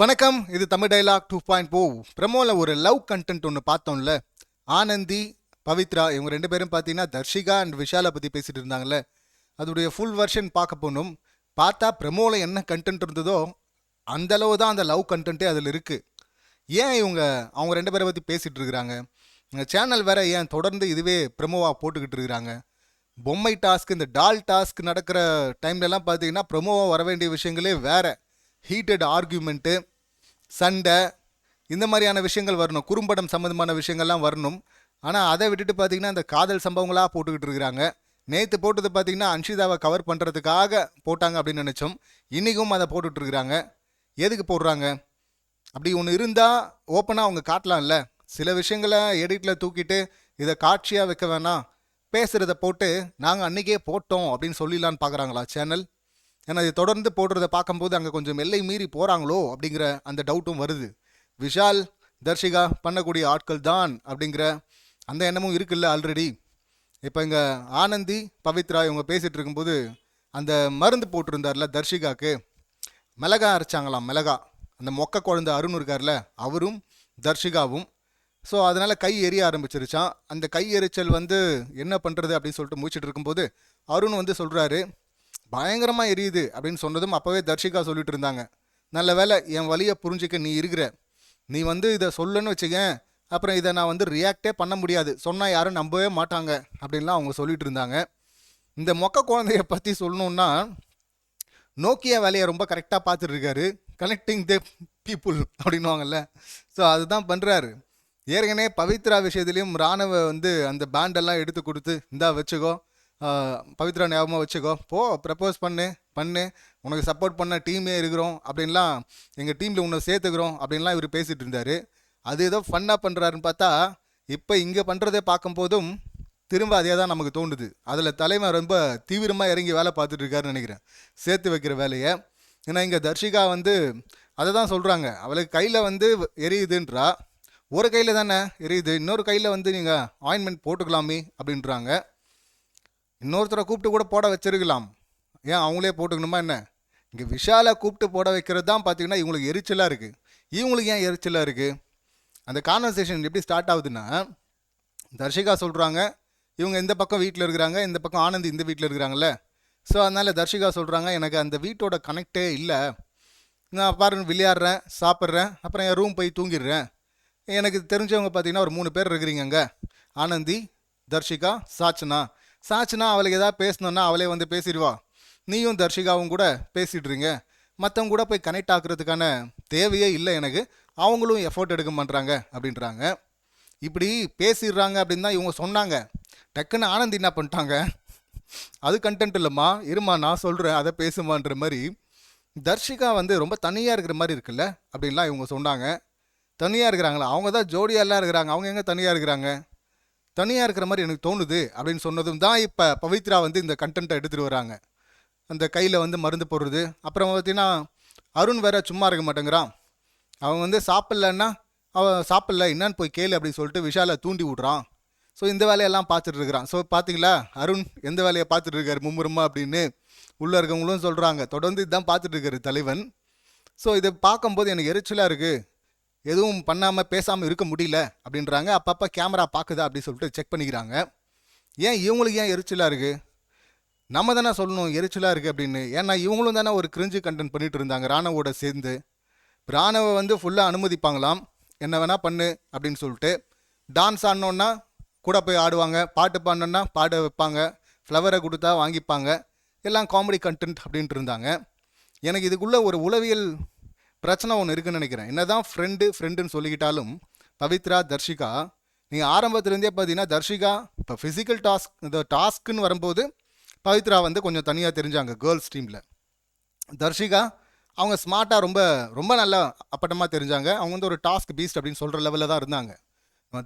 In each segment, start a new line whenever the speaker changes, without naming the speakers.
வணக்கம். இது தமிழ் டைலாக் 2.0. பிரமோல ஒரு லவ் கண்டென்ட் ஒன்று பார்த்தோம்ல. ஆனந்தி, பவித்ரா இவங்க ரெண்டு பேரும் பார்த்தீங்கன்னா தர்ஷிகா அண்ட் விஷாலை பற்றி பேசிட்டு இருந்தாங்கல்ல. அதோடைய ஃபுல் வெர்ஷன் பார்க்க போனோம். பார்த்தா பிரமோல என்ன கண்டென்ட் இருந்ததோ அந்த அளவு தான் அந்த லவ் கண்டென்ட்டே அதில் இருக்கு. ஏன் அவங்க ரெண்டு பேரை பற்றி பேசிட்டு இருக்கிறாங்க? சேனல் வேற ஏன் தொடர்ந்து இதுவே பிரமோவாக போட்டுக்கிட்டு இருக்கிறாங்க? பொம்மை டாஸ்க், இந்த டால் டாஸ்க் நடக்கிற டைம்லலாம் பார்த்தீங்கன்னா பிரமோவாக வர வேண்டிய விஷயங்களே வேற. ஹீட்டட் ஆர்கியூமெண்ட்டு, சண்டை, இந்த மாதிரியான விஷயங்கள் வரணும். குறும்படம் சம்மந்தமான விஷயங்கள்லாம் வரணும். ஆனால் அதை விட்டுட்டு பார்த்தீங்கன்னா இந்த காதல் சம்பவங்களாக போட்டுக்கிட்டு இருக்கிறாங்க. நேற்று போட்டது பார்த்தீங்கன்னா அன்ஷிதாவை கவர் பண்ணுறதுக்காக போட்டாங்க அப்படின்னு நினச்சோம். இன்றைக்கும் அதை போட்டுட்ருக்குறாங்க. எதுக்கு போடுறாங்க? அப்படி ஒன்று இருந்தால் ஓப்பனாக அவங்க காட்டலாம்ல. சில விஷயங்களை எடிட்டில் தூக்கிட்டு இதை காட்சியாக வைக்க வேணாம், பேசுகிறத போட்டு நாங்கள் அன்றைக்கே போட்டோம் அப்படின்னு சொல்லிடலான்னு பார்க்குறாங்களா சேனல்? ஏன்னா இது தொடர்ந்து போடுறத பார்க்கும்போது அங்கே கொஞ்சம் எல்லை மீறி போகிறாங்களோ அப்படிங்கிற அந்த டவுட்டும் வருது. விஷால், தர்ஷிகா பண்ணக்கூடிய ஆட்கள் தான் அப்படிங்கிற அந்த எண்ணமும் இருக்குல்ல ஆல்ரெடி. இப்போ இங்கே ஆனந்தி, பவித்ரா இவங்க பேசிகிட்டு இருக்கும்போது அந்த மருந்து போட்டிருந்தார்ல தர்ஷிகாவுக்கு, மிளகா அரைச்சாங்களாம். மிளகா, அந்த மொக்க குழந்தை அருண் இருக்கார்ல, அவரும் தர்ஷிகாவும். ஸோ அதனால் கை எரிய ஆரம்பிச்சிருச்சான். அந்த கை எரிச்சல் வந்து என்ன பண்ணுறது அப்படின்னு சொல்லிட்டு முடிச்சுட்டு இருக்கும்போது அருண் வந்து சொல்கிறாரு, பயங்கரமாக எரியுது அப்படின்னு சொன்னதும் அப்போவே தர்ஷிகா சொல்லிட்டு இருந்தாங்க, நல்ல வேலை என் வழியை புரிஞ்சிக்க நீ இருக்கிற, நீ வந்து இதை சொல்லுன்னு வச்சுக்கேன், அப்புறம் இதை நான் வந்து ரியாக்டே பண்ண முடியாது, சொன்னால் யாரும் நம்பவே மாட்டாங்க அப்படின்லாம் அவங்க சொல்லிட்டு இருந்தாங்க. இந்த மொக்க குழந்தைய பற்றி சொல்லணுன்னா, நோக்கியா வேலையை ரொம்ப கரெக்டாக பார்த்துட்டு இருக்காரு. கனெக்டிங் த பீப்புள் அப்படின்வாங்கல்ல. ஸோ அதுதான் பண்ணுறாரு. ஏற்கனவே பவித்ரா விஷயத்துலேயும் ராணுவ வந்து அந்த பேண்டெல்லாம் எடுத்து கொடுத்து, இந்தா வச்சுக்கோ, பவித்ரா ஞாபகமாக வச்சுக்கோ, போ ப்ரப்போஸ் பண்ணு, உனக்கு சப்போர்ட் பண்ண டீமே இருக்கிறோம் அப்படின்லாம், எங்கள் டீமில் உன்னை சேர்த்துக்கிறோம் அப்படின்லாம் இவர் பேசிகிட்டு இருந்தார். அது ஏதோ ஃபன்னாக பண்ணுறாருன்னு பார்த்தா இப்போ இங்கே பண்ணுறதே பார்க்கும்போதும் திரும்ப அதே தான் நமக்கு தோணுது. அதில் தலைமை ரொம்ப தீவிரமாக இறங்கி வேலை பார்த்துட்டு இருக்காருன்னு நினைக்கிறேன், சேர்த்து வைக்கிற வேலையை. ஏன்னா இங்கே தர்ஷிகா வந்து அதை தான் சொல்கிறாங்க, அவளுக்கு கையில் வந்து எரியுதுன்றா. ஒரு கையில் தானே எரியுது, இன்னொரு கையில் வந்து நீங்கள் ஆயின்மெண்ட் போட்டுக்கலாமே அப்படின்றாங்க. இன்னொருத்தரை கூப்பிட்டு கூட போட வச்சிருக்கலாம், ஏன் அவங்களே போட்டுக்கணுமா என்ன? இங்கே விஷாலை கூப்பிட்டு போட வைக்கிறது தான் பார்த்தீங்கன்னா இவங்களுக்கு எரிச்சலாக இருக்குது. இவங்களுக்கு ஏன் எரிச்சலாக இருக்குது? அந்த கான்வர்சேஷன் எப்படி ஸ்டார்ட் ஆகுதுன்னா, தர்ஷிகா சொல்கிறாங்க இவங்க இந்த பக்கம் வீட்டில் இருக்கிறாங்க, இந்த பக்கம் ஆனந்தி இந்த வீட்டில் இருக்கிறாங்கல்ல. ஸோ அதனால் தர்ஷிகா சொல்கிறாங்க, எனக்கு அந்த வீட்டோட கனெக்டே இல்லை, நான் பாருங்க விளையாடுறேன், சாப்பிட்றேன், அப்புறம் என் ரூம் போய் தூங்கிடுறேன். எனக்கு தெரிஞ்சவங்க பார்த்தீங்கன்னா ஒரு 3 பேர் இருக்கிறீங்க அங்கே, ஆனந்தி, தர்ஷிகா, சாச்சனா அவளுக்கு ஏதாவது பேசணுன்னா அவளே வந்து பேசிடுவா, நீயும் தர்ஷிகாவும் கூட பேசிடுறீங்க, மற்றவங்க கூட போய் கனெக்ட் ஆகுறதுக்கான தேவையே இல்லை எனக்கு, அவங்களும் எஃபோர்ட் எடுக்க மாட்டுறாங்க அப்படின்றாங்க. இப்படி பேசிடுறாங்க அப்படின்னு தான் இவங்க சொன்னாங்க. டக்குன்னு ஆனந்தி என்ன பண்ணிட்டாங்க, அது கண்டென்ட் இல்லைம்மா, இருமா நான் சொல்கிறேன் அதை பேசுமான்ற மாதிரி தர்ஷிகா வந்து ரொம்ப தனியாக இருக்கிற மாதிரி இருக்குல்ல அப்படின்லாம் இவங்க சொன்னாங்க. தனியாக இருக்கிறாங்களா? அவங்க தான் ஜோடியெல்லாம் இருக்கிறாங்க, அவங்க எங்கே தனியாக இருக்கிறாங்க? தனியாக இருக்கிற மாதிரி எனக்கு தோணுது அப்படின்னு சொன்னதும் தான் இப்போ பவித்ரா வந்து இந்த கண்டென்ட்டை எடுத்துகிட்டு வராங்க. அந்த கையில் வந்து மருந்து போடுறது, அப்புறம் பார்த்தீங்கன்னா அருண் வேற சும்மா இருக்க மாட்டேங்கிறான். அவன் வந்து சாப்பிட்லன்னா அவன் சாப்பிட்ல என்னன்னு போய் கேளு அப்படின்னு சொல்லிட்டு விஷாலை தூண்டி விட்றான். ஸோ இந்த வேலையெல்லாம் பார்த்துட்டு இருக்கிறான். ஸோ பார்த்தீங்களா அருண் எந்த வேலையை பார்த்துட்டு இருக்காரு மும்முரமா அப்படின்னு உள்ளே இருக்கவங்களும் சொல்கிறாங்க. தொடர்ந்து இதுதான் பார்த்துட்டு இருக்காரு தலைவன். ஸோ இதை பார்க்கும்போது எனக்கு எரிச்சலாக இருக்குது, எதுவும் பண்ணாமல் பேசாமல் இருக்க முடியல அப்படின்றாங்க. அப்பப்போ கேமரா பார்க்குதா அப்படின்னு சொல்லிட்டு செக் பண்ணிக்கிறாங்க. ஏன் இவங்களுக்கு ஏன் எரிச்சலாக இருக்குது? நம்ம தானே சொல்லணும் எரிச்சலாக இருக்குது அப்படின்னு. ஏன்னா இவங்களும் தானே ஒரு கிரிஞ்சு கண்டென்ட் பண்ணிட்டு இருந்தாங்க ராணவோட சேர்ந்து. ராணவை வந்து ஃபுல்லாக அனுமதிப்பாங்களாம், என்ன வேணால் பண்ணு அப்படின்னு சொல்லிட்டு. டான்ஸ் ஆடினோன்னா கூட போய் ஆடுவாங்க, பாட்டு பாடினோன்னா பாட வைப்பாங்க, ஃப்ளவரை கொடுத்தா வாங்கிப்பாங்க, எல்லாம் காமெடி கண்டென்ட் அப்படின்ட்டு இருந்தாங்க. எனக்கு இதுக்குள்ளே ஒரு உளவியல் பிரச்சனை ஒன்று இருக்குன்னு நினைக்கிறேன். என்ன தான் ஃப்ரெண்டுன்னு சொல்லிக்கிட்டாலும் பவித்ரா, தர்ஷிகா, நீங்கள் ஆரம்பத்துலேருந்தே பார்த்தீங்கன்னா தர்ஷிகா இப்போ ஃபிசிக்கல் டாஸ்க், இந்த டாஸ்க்குன்னு வரும்போது பவித்ரா வந்து கொஞ்சம் தனியாக தெரிஞ்சாங்க கேர்ள்ஸ் டீமில். தர்ஷிகா அவங்க ஸ்மார்ட்டாக ரொம்ப ரொம்ப நல்லா அப்பட்டமாக தெரிஞ்சாங்க. அவங்க வந்து ஒரு டாஸ்க் பீஸ்ட் அப்படின்னு சொல்கிற லெவலில் தான் இருந்தாங்க.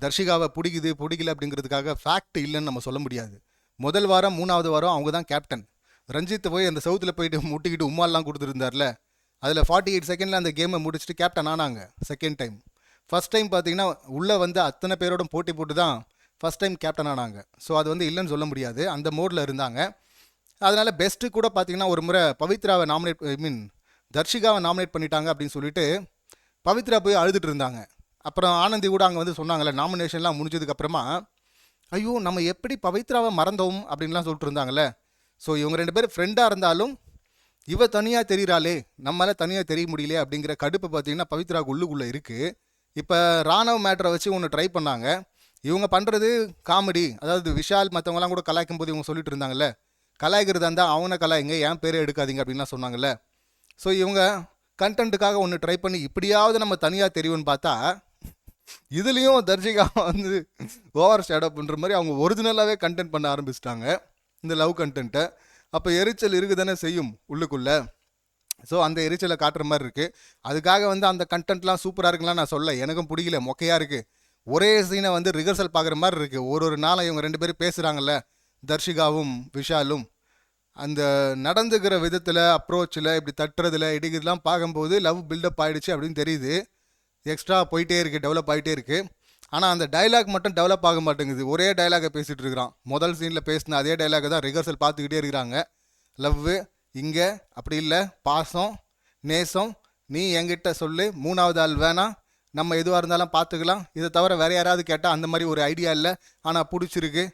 தர்ஷிகாவை பிடிக்கல அப்படிங்கிறதுக்காக ஃபேக்ட் இல்லைன்னு நம்ம சொல்ல முடியாது. முதல் வாரம் 3வது வாரம் அவங்க தான் கேப்டன். ரஞ்சித் போய் அந்த சவுத்தில் போயிட்டு முட்டிக்கிட்டு உமாலாம் கொடுத்துருந்தார்ல, அதில் 48 செகண்டில் அந்த கேமை முடிச்சுட்டு கேப்டன் ஆனாங்க செகண்ட் டைம். ஃபஸ்ட் டைம் பார்த்தீங்கன்னா உள்ளே வந்து அத்தனை பேரோட போட்டி போட்டு தான் ஃபஸ்ட் டைம் கேப்டன் ஆனாங்க. ஸோ அது வந்து இல்லைன்னு சொல்ல முடியாது, அந்த மோடில் இருந்தாங்க. அதனால் பெஸ்ட்டு கூட பார்த்தீங்கன்னா ஒரு முறை பவித்ராவை நாமினேட், தர்ஷிகாவை நாமினேட் பண்ணிட்டாங்க அப்படின்னு சொல்லிட்டு பவித்ரா போய் அழுதுட்டு இருந்தாங்க. அப்புறம் ஆனந்தி கூட அங்கே வந்து சொன்னாங்கல்ல, நாமினேஷன்லாம் முடிஞ்சதுக்கப்புறமா ஐயோ நம்ம எப்படி பவித்ராவை மறந்தோம் அப்படின்லாம் சொல்லிட்டு இருந்தாங்கல்ல. ஸோ இவங்க 2 பேரும் ஃப்ரெண்டாக இருந்தாலும் இவ தனியாக தெரிகிறாளே, நம்மளால தனியாக தெரிய முடியலையே அப்படிங்கிற கடுப்பு பார்த்தீங்கன்னா பவித்ராவுக்கு உள்ளுக்குள்ளே இருக்குது. இப்போ ராணவ் மேட்ரை வச்சு ஒன்று ட்ரை பண்ணாங்க. இவங்க பண்ணுறது காமெடி, அதாவது விஷால் மற்றவங்களாம் கூட கலாய்க்கும் போது இவங்க சொல்லிட்டு இருந்தாங்கல்ல, கலாய்க்கிறதா இருந்தால் அவனை கலாய்ங்க, ஏன் பேரே எடுக்காதீங்க அப்படின்லாம் சொன்னாங்கல்ல. ஸோ இவங்க கண்டென்ட்டுக்காக ஒன்று ட்ரை பண்ணி இப்படியாவது நம்ம தனியாக தெரியும்னு பார்த்தா இதுலேயும் தர்ஷிகா வந்து ஓவர் ஷேடோ பண்ணுற மாதிரி அவங்க ஒரிஜினலாகவே கண்டென்ட் பண்ண ஆரம்பிச்சிட்டாங்க இந்த லவ் கண்டென்ட்டை. அப்போ எரிச்சல் இருக்குது தானே செய்யும் உள்ளுக்குள்ளே. ஸோ அந்த எரிச்சலை காட்டுற மாதிரி இருக்குது. அதுக்காக வந்து அந்த கண்டென்ட்லாம் சூப்பராக இருக்குலாம் நான் சொல்ல, எனக்கும் பிடிக்கல, மொக்கையாக இருக்குது. ஒரே சீனை வந்து ரிஹர்சல் பார்க்குற மாதிரி இருக்குது. ஒரு நாளும் இவங்க 2 பேரும் பேசுகிறாங்கல்ல, தர்ஷிகாவும் விஷாலும், அந்த நடந்துக்கிற விதத்தில், அப்ரோச்சில், இப்படி தட்டுறதுல இடிக்கிறதுலாம் பார்க்கும்போது லவ் பில்டப் ஆகிடுச்சு அப்படின்னு தெரியுது. எக்ஸ்ட்ரா போயிட்டே இருக்குது, டெவலப் ஆகிட்டே இருக்குது. ஆனால் அந்த டைலாக் மட்டும் டெவலப் ஆக மாட்டேங்குது. ஒரே டைலாகை பேசிகிட்டு இருக்கிறான். முதல் சீனில் பேசின அதே டைலாகை தான் ரிஹர்சல் பார்த்துக்கிட்டே இருக்கிறாங்க. லவ்வு இங்கே அப்படி இல்லை, பாசம் நேசம் நீ என்கிட்ட சொல்லு, 3வது ஆள் வேணாம், நம்ம எதுவாக இருந்தாலும் பார்த்துக்கலாம், இதை தவிர வேறு யாராவது கேட்டால் அந்த மாதிரி ஒரு ஐடியா இல்லை, ஆனால் பிடிச்சிருக்கு,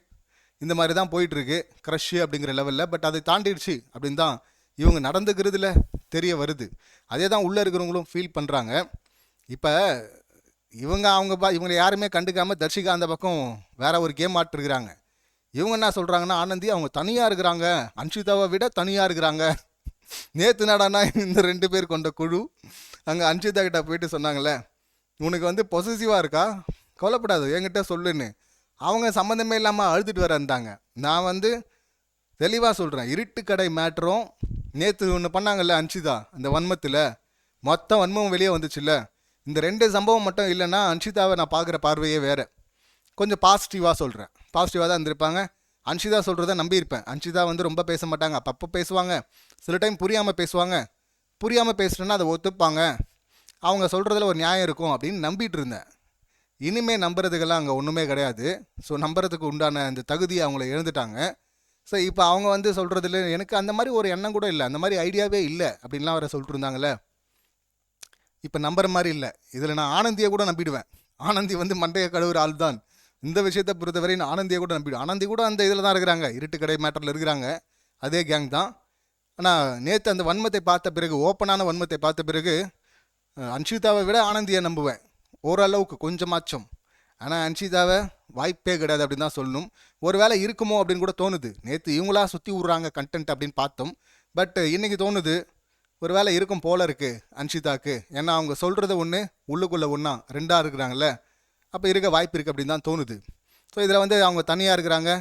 இந்த மாதிரி தான் போயிட்டுருக்கு க்ரஷ்ஷு அப்படிங்கிற லெவலில். பட் அதை தாண்டிடுச்சு அப்படின்னு தான் இவங்க நடந்துக்கிறதுல தெரிய வருது. அதே தான் உள்ளே இருக்கிறவங்களும் ஃபீல் பண்ணுறாங்க. இப்போ இவங்களை யாருமே கண்டுக்காமல் தர்ஷிகா அந்த பக்கம் வேற ஒரு கேம் ஆட்டிருக்கிறாங்க. இவங்க என்ன சொல்கிறாங்கன்னா, ஆனந்தி அவங்க தனியாக இருக்கிறாங்க, அன்ஷிதாவை விட தனியாக இருக்கிறாங்க. நேற்று நாடானா இந்த 2 பேர் கொண்ட குழு அங்கே அன்ஷிதா கிட்ட போயிட்டு சொன்னாங்களே, உனக்கு வந்து பொசசிவாக இருக்கா, கவலைப்படாது என்கிட்ட சொல்லுன்னு. அவங்க சம்மந்தமே இல்லாமல் அழுதுட்டு வர இருந்தாங்க. நான் வந்து தெளிவாக சொல்கிறேன், இருட்டு கடை மேட்ரும் நேற்று ஒன்று பண்ணாங்கல்ல அன்ஷிதா, அந்த வன்மத்தில் மொத்தம் வன்மம் வெளியே வந்துச்சுல்ல, இந்த 2 சம்பவம் மட்டும் இல்லைன்னா அன்ஷிதாவை நான் பார்க்குற பார்வையே வேறு. கொஞ்சம் பாசிட்டிவாக சொல்கிறேன், பாசிட்டிவாக தான் இருந்திருப்பாங்க. அன்ஷிதா சொல்கிறத நம்பியிருப்பேன். அன்ஷிதா வந்து ரொம்ப பேச மாட்டாங்க, அப்பப்போ பேசுவாங்க, சில டைம் புரியாமல் பேசுவாங்க, புரியாமல் பேசுகிறேன்னா அதை ஒத்துப்பாங்க, அவங்க சொல்கிறதுல ஒரு நியாயம் இருக்கும் அப்படின்னு நம்பிட்டு இருந்தேன். இனிமேல் நம்புறதுக்கெல்லாம் அங்கே ஒன்றுமே கிடையாது. ஸோ நம்புறதுக்கு உண்டான அந்த தகுதியை அவங்கள எழுந்துட்டாங்க. ஸோ இப்போ அவங்க வந்து சொல்கிறதுல எனக்கு அந்த மாதிரி ஒரு எண்ணம் கூட இல்லை, அந்த மாதிரி ஐடியாவே இல்லை அப்படின்லாம் அவரை சொல்லிட்டு இருந்தாங்களே. இப்போ நம்புற மாதிரி இல்லை. இதில் நான் ஆனந்தியை கூட நம்பிடுவேன். ஆனந்தி வந்து மண்டைய கழுவுற ஆள் தான். இந்த விஷயத்தை பொறுத்தவரை நான் ஆனந்தியை கூட நம்பிடுவேன். ஆனந்தி கூட அந்த இதில் தான் இருக்கிறாங்க, இருட்டு கடை மேட்டரில் இருக்கிறாங்க, அதே கேங் தான். ஆனால் நேற்று அந்த வன்மத்தை பார்த்த பிறகு, ஓப்பனான வன்மத்தை பார்த்த பிறகு அன்ஷிதாவை விட ஆனந்தியை நம்புவேன் ஓரளவுக்கு கொஞ்சமாச்சும். ஆனால் அன்ஷிதாவை வாய்ப்பே கிடையாது அப்படின்னு தான் சொல்லணும். ஒரு வேளை இருக்குமோ அப்படின்னு கூட தோணுது. நேற்று இவங்களா சுற்றி விட்றாங்க கண்டென்ட் அப்படின்னு பார்த்தோம். பட் இன்றைக்கி தோணுது ஒரு வேளை இருக்கும் போல இருக்குது அன்ஷிதாக்கு. ஏன்னா அவங்க சொல்கிறது ஒன்று, உள்ளுக்குள்ளே ஒன்றா 2ஆக இருக்கிறாங்களே, அப்போ இருக்க வாய்ப்பு இருக்குது அப்படின்னு தான் தோணுது. ஸோ இதில் வந்து அவங்க தனியாக இருக்கிறாங்க,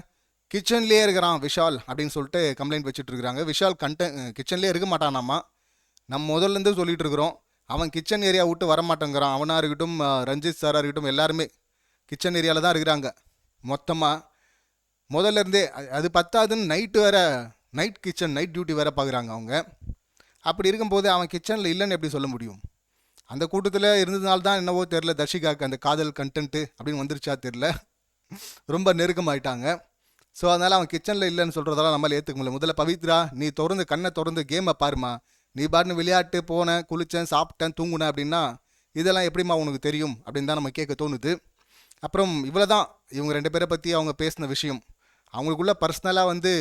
கிச்சன்லேயே இருக்கிறான் விஷால் அப்படின்னு சொல்லிட்டு கம்ப்ளைண்ட் வச்சுட்டு இருக்கிறாங்க. விஷால் கிச்சன்லேயே இருக்க மாட்டானாமா. நம்ம முதல்லேருந்து சொல்லிகிட்டு இருக்கிறோம், அவன் கிச்சன் ஏரியா விட்டு வரமாட்டேங்கிறான். அவனாக இருக்கட்டும், ரஞ்சித் சாராக இருக்கட்டும், எல்லாருமே கிச்சன் ஏரியாவில் தான் இருக்கிறாங்க மொத்தமாக முதல்ல இருந்தே. அது பத்தாதுன்னு நைட்டு வேறு, நைட் கிச்சன், நைட் டியூட்டி வேறு பார்க்குறாங்க அவங்க. அப்படி இருக்கும்போது அவன் கிச்சனில் இல்லைன்னு எப்படி சொல்ல முடியும்? அந்த கூட்டத்தில் இருந்ததுனால தான் என்னவோ தெரில, தர்ஷிகாவுக்கு அந்த காதல் கண்டென்ட்டு அப்படின்னு வந்துருச்சா தெரில, ரொம்ப நெருக்கமாயிட்டாங்க. ஸோ அதனால் அவன் கிச்சனில் இல்லைன்னு சொல்கிறதெல்லாம் நம்மளால் ஏற்றுக்க முடியல. முதல்ல பவித்ரா, நீ திறந்து கண்ணை திறந்து கேமை பாருமா, நீ பாட்டுன்னு விளையாட்டு போனேன், குளித்தேன், சாப்பிட்டேன், தூங்குனேன் அப்படின்னா இதெல்லாம் எப்படிம்மா உனக்கு தெரியும் அப்படின்னு தான் நம்ம கேட்க தோணுது. அப்புறம் இவ்வளோ தான் இவங்க 2 பேரை பற்றி அவங்க பேசின விஷயம். அவங்களுக்குள்ள பர்சனலாக வந்து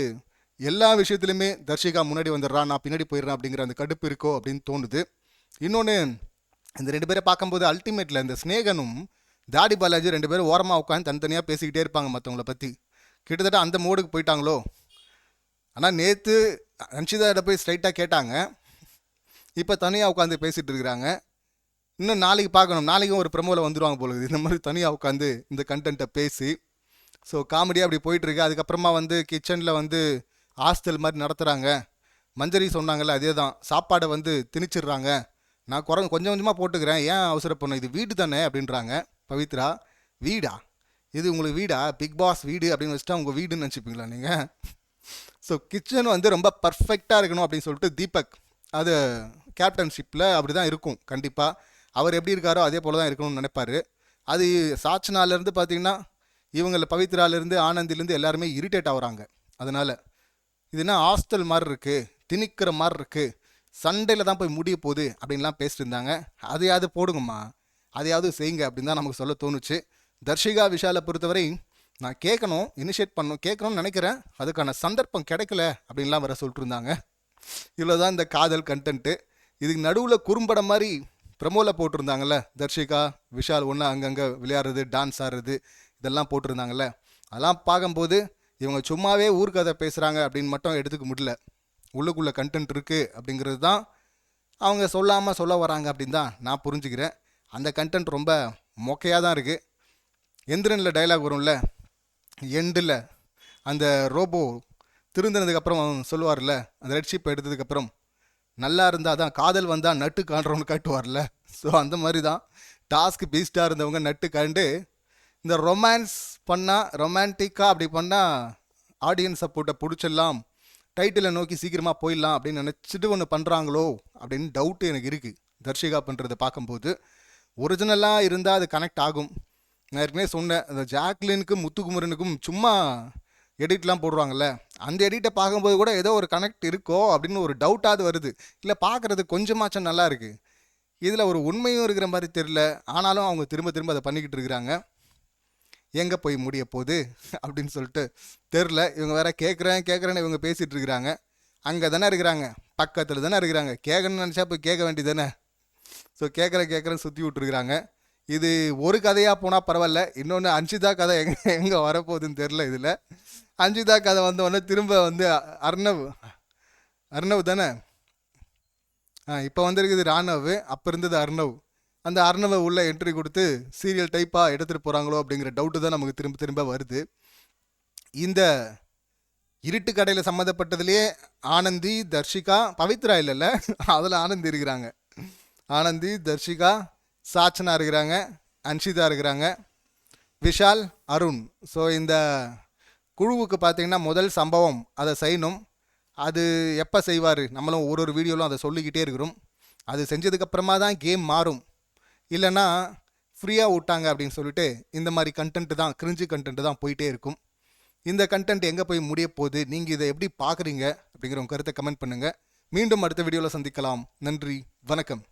எல்லா விஷயத்துலையுமே தர்ஷிகா முன்னாடி வந்துடுறான், நான் பின்னாடி போயிடுறேன் அப்படிங்கிற அந்த கடுப்பு இருக்கோ அப்படின்னு தோணுது. இன்னொன்று, இந்த 2 பேரை பார்க்கும்போது அல்டிமேட்டில் இந்த ஸ்னேகனும் தாடி பாலாஜி 2 பேரும் ஓரமாக உட்காந்து தனித்தனியாக பேசிக்கிட்டே இருப்பாங்க மற்றவங்கள பற்றி. கிட்டத்தட்ட அந்த மோடுக்கு போயிட்டாங்களோ. ஆனால் நேற்று அன்ஷிதாட்ட போய் ஸ்ட்ரைட்டாக கேட்டாங்க, இப்போ தனியாக உட்காந்து பேசிகிட்டு இருக்கிறாங்க. இன்னும் நாளைக்கு பார்க்கணும், நாளைக்கும் ஒரு ப்ரமோவில் வந்துடுவாங்க போலுது இந்த மாதிரி தனியாக உட்காந்து இந்த கண்டென்ட்டை பேசி. ஸோ காமெடியாக அப்படி போயிட்டுருக்கு. அதுக்கப்புறமா வந்து கிச்சனில் வந்து ஹாஸ்டல் மாதிரி நடத்துகிறாங்க. மஞ்சரி சொன்னாங்கல்ல, அதே தான், சாப்பாடை வந்து திணிச்சிடுறாங்க, நான் கொஞ்சம் கொஞ்சமாக போட்டுக்கிறேன், ஏன் அவசரப்படணும், இது வீடு தானே அப்படின்றாங்க பவித்ரா. வீடா இது, உங்களுக்கு வீடா, பிக் பாஸ் வீடு அப்படின்னு வச்சுட்டா உங்கள் வீடுன்னு நினச்சிப்பீங்களா நீங்கள்? ஸோ கிச்சன் வந்து ரொம்ப பர்ஃபெக்டாக இருக்கணும் அப்படின்னு சொல்லிட்டு தீபக், அது கேப்டன்ஷிப்பில் அப்படி தான் இருக்கும் கண்டிப்பாக. அவர் எப்படி இருக்காரோ அதே போல் தான் இருக்கணும்னு நினைப்பார். அது சாட்சினாலேருந்து பார்த்தீங்கன்னா இவங்கள பவித்ராலேருந்து ஆனந்திலேருந்து எல்லாருமே இரிட்டேட் ஆகுறாங்க. அதனால் இதுனா ஹாஸ்டல் மாதிரி இருக்குது, திணிக்கிற மாதிரி இருக்குது, சண்டையில் தான் போய் முடிய போகுது அப்படின்லாம் பேசிட்டு இருந்தாங்க. அதையாவது போடுங்கம்மா, அதையாவது செய்யுங்க அப்படின்னு தான் நமக்கு சொல்ல தோணுச்சு. தர்ஷிகா விஷாலை பொறுத்தவரை நான் கேட்கணும், இனிஷியேட் பண்ணணும், கேட்கணும்னு நினைக்கிறேன், அதுக்கான சந்தர்ப்பம் கிடைக்கல அப்படின்லாம் வர சொல்லிட்டு இருந்தாங்க. இவ்வளோ தான் இந்த காதல் கண்டென்ட்டு. இதுக்கு நடுவில் குறும்படம் மாதிரி ப்ரமோவில் போட்டிருந்தாங்கல்ல, தர்ஷிகா விஷால் ஒன்று அங்கங்கே விளையாடுறது, டான்ஸ் ஆடுறது, இதெல்லாம் போட்டிருந்தாங்கல்ல. அதெல்லாம் பார்க்கும்போது இவங்க சும்மாவே ஊர்க்கதை பேசுகிறாங்க அப்படின்னு மட்டும் எடுத்துக்க முடியல. உள்ளுக்குள்ளே கண்டென்ட் இருக்குது அப்படிங்கிறது தான் அவங்க சொல்லாமல் சொல்ல வராங்க அப்படின்னு தான் நான் புரிஞ்சுக்கிறேன். அந்த கண்டென்ட் ரொம்ப மொக்கையாக தான் இருக்குது. எந்திரனில் டைலாக் வரும்ல, எண்டில் அந்த ரோபோ திருந்தினதுக்கப்புறம் சொல்லுவார்ல, அந்த ரெட் ஷிப் எடுத்ததுக்கப்புறம் நல்லா இருந்தால் தான் காதல் வந்தால் நட்டு காண்றவனு காட்டுவார்ல. ஸோ அந்த மாதிரி தான் டாஸ்க் பீஸ்டாக இருந்தவங்க நட்டு காண்டு இந்த ரொமான்ஸ் பண்ணால், ரொமான்டிக்காக அப்படி பண்ணால் ஆடியன்ஸ் சப்போர்ட்டை பிடிச்சிடலாம், டைட்டிலை நோக்கி சீக்கிரமாக போயிடலாம் அப்படின்னு நினச்சிட்டு ஒன்று பண்ணுறாங்களோ அப்படின்னு டவுட்டு எனக்கு இருக்குது. தர்ஷிகா பண்ணுறதை பார்க்கும்போது ஒரிஜினலாக இருந்தால் அது கனெக்ட் ஆகும். நான் ஏற்கனவே சொன்னேன், அந்த ஜாக்லினுக்கும் முத்துக்குமரனுக்கும் சும்மா எடிட்லாம் போடுவாங்கள்ல, அந்த எடிட்டை பார்க்கும்போது கூட ஏதோ ஒரு கனெக்ட் இருக்கோ அப்படின்னு ஒரு டவுட்டாவது வருது. இல்லை பார்க்குறது கொஞ்சமாச்சும் நல்லா இருக்குது, இதில் ஒரு உண்மையும் இருக்கிற மாதிரி தெரில. ஆனாலும் அவங்க திரும்ப திரும்ப அதை பண்ணிக்கிட்டு இருக்கிறாங்க. எங்கே போய் முடிய போகுது அப்படின்னு சொல்லிட்டு தெரில. இவங்க வேற கேட்குறேன்னு இவங்க பேசிகிட்டு இருக்கிறாங்க. அங்கே தானே இருக்கிறாங்க, பக்கத்தில் தானே இருக்கிறாங்க, கேட்கணும்னு நினச்சா போய் கேட்க வேண்டியது தானே. ஸோ கேட்குறேன்னு சுற்றி விட்டுருக்குறாங்க. இது ஒரு கதையாக போனால் பரவாயில்ல, இன்னொன்று அன்ஷிதா கதை எங்கே வரப்போகுதுன்னு தெரில. இதில் அன்ஷிதா கதை வந்தோடனே திரும்ப வந்து அர்ணவ் தானே, இப்போ வந்திருக்குது ராணவ், அப்போ இருந்தது அர்ணவ். அந்த அர்ணவை உள்ள என்ட்ரி கொடுத்து சீரியல் டைப்பாக எடுத்துகிட்டு போகிறாங்களோ அப்படிங்கிற டவுட்டு தான் நமக்கு திரும்ப திரும்ப வருது. இந்த இருட்டு கடையில் சம்மந்தப்பட்டதுலேயே ஆனந்தி, தர்ஷிகா, பவித்ரா இல்லைல்ல, அதில் ஆனந்தி இருக்கிறாங்க. ஆனந்தி, தர்ஷிகா, சாச்சனா இருக்கிறாங்க, அன்ஷிதா இருக்கிறாங்க, விஷால், அருண். ஸோ இந்த குழுவுக்கு பார்த்தீங்கன்னா முதல் சம்பவம் அதை செய்யணும். அது எப்போ செய்வார், நம்மளும் ஒரு வீடியோவிலும் அதை சொல்லிக்கிட்டே இருக்கிறோம். அது செஞ்சதுக்கப்புறமா தான் கேம் மாறும். இல்லைன்னா ஃப்ரீயாக விட்டாங்க அப்படின்னு சொல்லிட்டு இந்த மாதிரி கண்டென்ட்டு தான், கிரிஞ்சு கண்டென்ட்டு தான் போயிட்டே இருக்கும். இந்த கண்டென்ட் எங்கே போய் முடிய போகுது, நீங்கள் இதை எப்படி பார்க்குறீங்க அப்படிங்கிற உங்கள் கருத்தை கமெண்ட் பண்ணுங்கள். மீண்டும் அடுத்த வீடியோவில் சந்திக்கலாம். நன்றி, வணக்கம்.